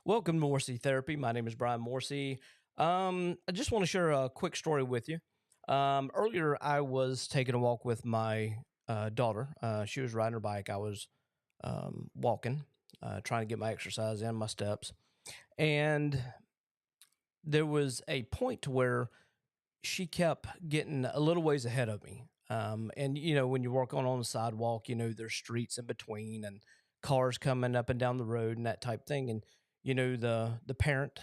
Welcome to Morrissey Therapy. My name is Brian Morrissey. I just want to share a quick story with you. Earlier, I was taking a walk with my daughter. She was riding her bike. I was walking, trying to get my exercise in, my steps. And there was a point to where she kept getting a little ways ahead of me. When you work on the sidewalk, there's streets in between and cars coming up and down the road and that type thing. And the parent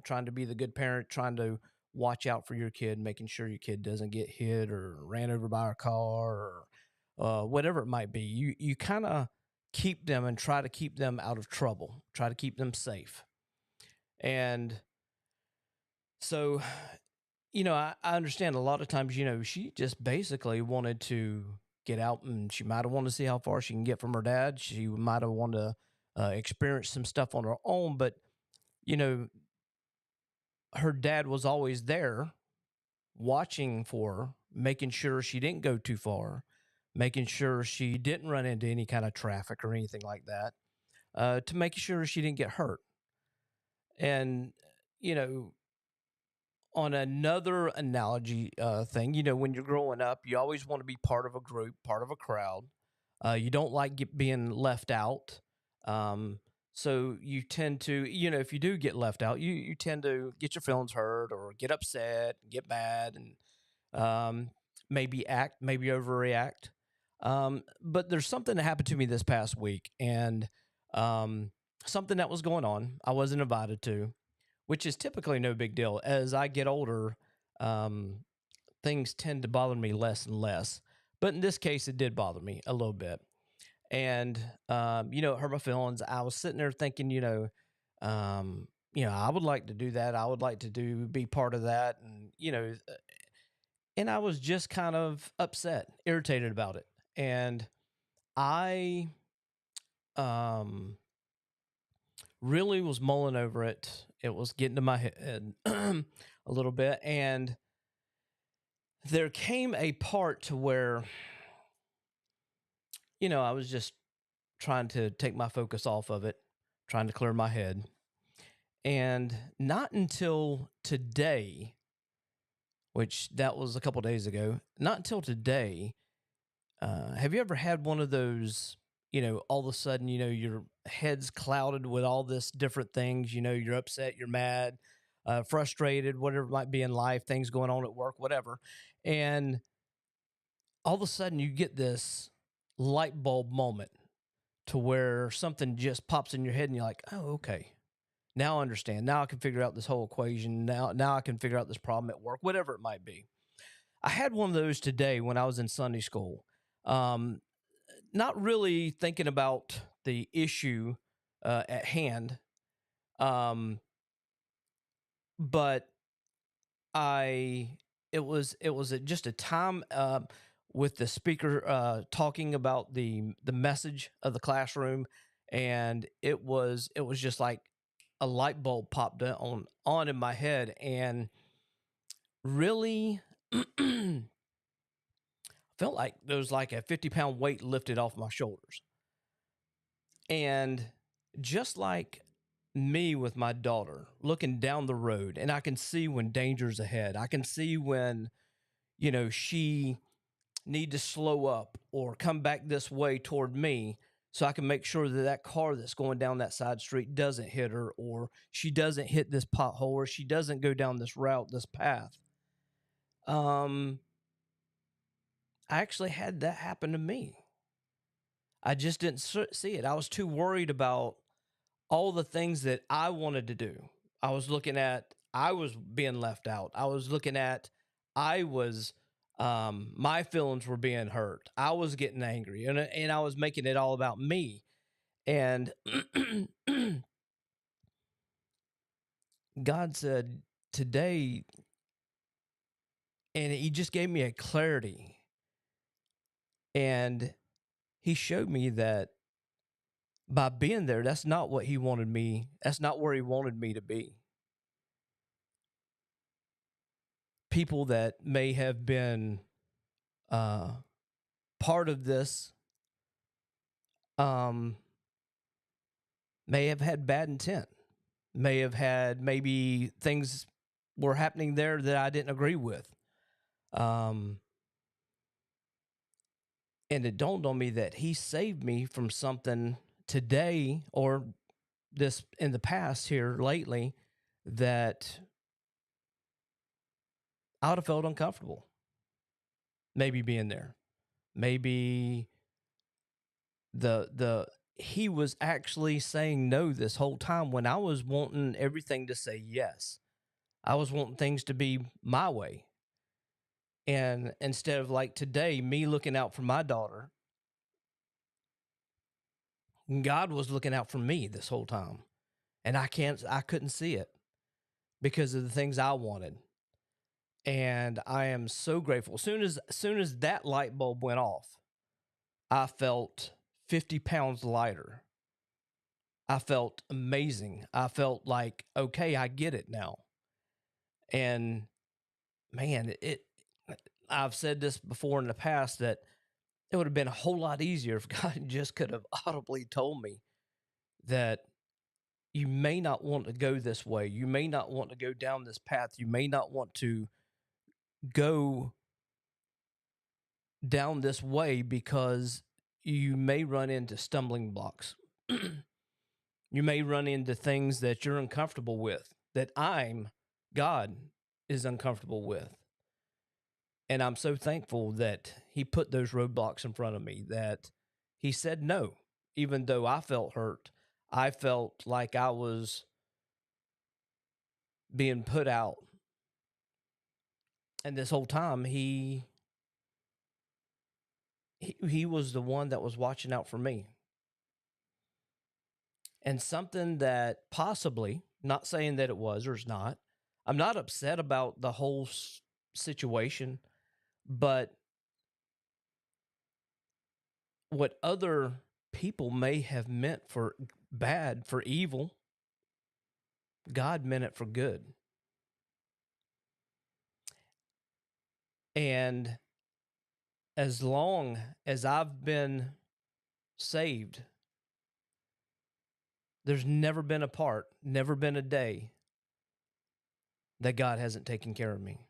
trying to be the good parent, trying to watch out for your kid, making sure your kid doesn't get hit or ran over by a car or whatever it might be. You kind of keep them and try to keep them out of trouble, try to keep them safe. And so I understand a lot of times, she just basically wanted to get out and she might have wanted to see how far she can get from her dad. She might have wanted to experience some stuff on her own, but, you know, her dad was always there watching for her, making sure she didn't go too far, making sure she didn't run into any kind of traffic or anything like that, to make sure she didn't get hurt. And, you know, on another analogy thing, when you're growing up, you always want to be part of a group, part of a crowd. You don't like being left out. Um, so you tend to, if you do get left out, you tend to get your feelings hurt or get upset, get mad, and maybe overreact. But there's something that happened to me this past week, and something that was going on. I wasn't invited to, which is typically no big deal. As I get older, um, things tend to bother me less and less. But in this case, it did bother me a little bit. And, it hurt my feelings. I was sitting there thinking, I would like to do that. I would like to be part of that. And I was just kind of upset, irritated about it. And I, um, really was mulling over it. It was getting to my head a little bit. And there came a part to where, I was just trying to take my focus off of it, trying to clear my head. And not until today, which that was a couple days ago, not until today, have you ever had one of those, all of a sudden, your head's clouded with all this different things, you're upset, you're mad, frustrated, whatever it might be in life, things going on at work, whatever. And all of a sudden you get this light bulb moment to where something just pops in your head and you're like, oh, okay. Now I understand. Now I can figure out this whole equation. Now I can figure out this problem at work, whatever it might be. I had one of those today when I was in Sunday school. Um, Not really thinking about the issue at hand, um, but I just a time with the speaker talking about the message of the classroom, and it was just like a light bulb popped on in my head, and really felt like there was like a 50-pound weight lifted off my shoulders. And just like me with my daughter looking down the road, and I can see when danger's ahead. I can see when, she need to slow up or come back this way toward me so I can make sure that that car that's going down that side street doesn't hit her, or she doesn't hit this pothole, or she doesn't go down this route, this path. Um, I actually had that happen to me. I just didn't see it. I was too worried about all the things that I wanted to do. I was being left out. I was looking at, I was, my feelings were being hurt. I was getting angry and I was making it all about me. And God said today, and He just gave me a clarity. And He showed me that by being there, that's not what He wanted me. That's not where He wanted me to be. People that may have been uh, part of this um, may have had bad intent. may have had maybe things were happening there that I didn't agree with. Um, and it dawned on me that he saved me from something today or this in the past here lately that I would have felt uncomfortable. Maybe being there. Maybe the he was actually saying no this whole time when I was wanting everything to say yes. I was wanting things to be my way. And instead of like today, me looking out for my daughter, God was looking out for me this whole time. And I couldn't see it because of the things I wanted. And I am so grateful. As soon as that light bulb went off, I felt 50 pounds lighter. I felt amazing. I felt like, okay, I get it now. And man, I've said this before in the past that it would have been a whole lot easier if God just could have audibly told me that you may not want to go this way. You may not want to go down this path. You may not want to go down this way because you may run into stumbling blocks. You may run into things that you're uncomfortable with, that God, is uncomfortable with. And I'm so thankful that He put those roadblocks in front of me, that He said no, even though I felt hurt. I felt like I was being put out. And this whole time, he was the one that was watching out for me. And something that possibly, not saying that it was or is not, I'm not upset about the whole situation, but what other people may have meant for bad, for evil, God meant it for good. And as long as I've been saved, there's never been a part, never been a day that God hasn't taken care of me,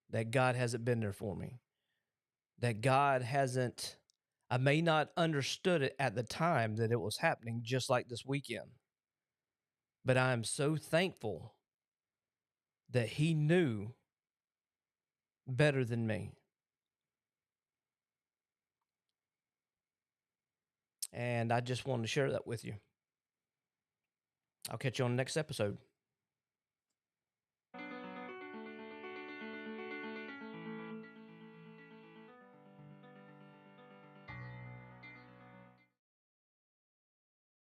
that God hasn't been there for me, that God hasn't, I may not understood it at the time that it was happening, just like this weekend, but I am so thankful that He knew better than me. And I just wanted to share that with you. I'll catch you on the next episode.